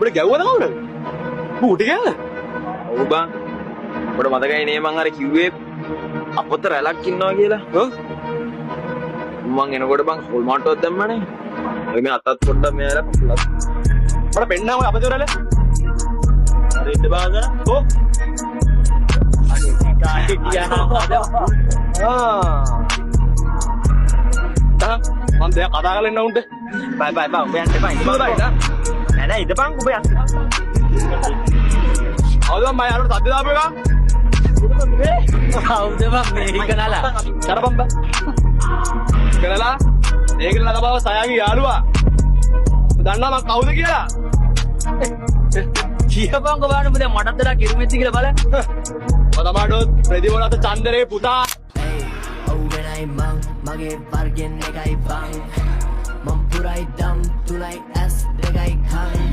උඹට ගැව්වද කවුද? බූටි කියලා. ඔව් බං. ඔබට මතකයි නේ මං අර කිව්වේ අපොත රැලක් ඉන්නවා කියලා. ඔව්. මං එනකොට බං හොල් මාට්ටුවක් දැම්මනේ. ඔය මේ අතත් පොඩ්ඩක් මෙයාලා පොළක්. මට පෙන්නම ඔය අපේ දොරල. හරි ඉන්න බං. ඔව්. කාටි කියනවා. මම දැන් කතා කරලා ඉන්න උන්ට. බයි බයි බං ඔබ යන්න එපා. ඉන්න බං. නෑ නෑ ඉඳපන් ඔබ යන්න. අවුද මම යාළුවට සද්ද දාපු එක? කවුද බං මේ කනලා? කරපම් බං. කරලා ඒක නලා බව සයාගේ යාළුවා. දන්නවා මම කවුද කියලා? කියපන් ඔබ බලන්න දැන් මටත් දලා කිරුමෙත්ති කියලා බලන්න. ඔය තමාඩෝ ප්‍රතිවලත චන්දරේ පුතා. ඔව්ගෙනයි මං මගේ වර්ගෙන් එකයි බං මං පුරයි දම් තුනයි ඇස් දෙකයි කන්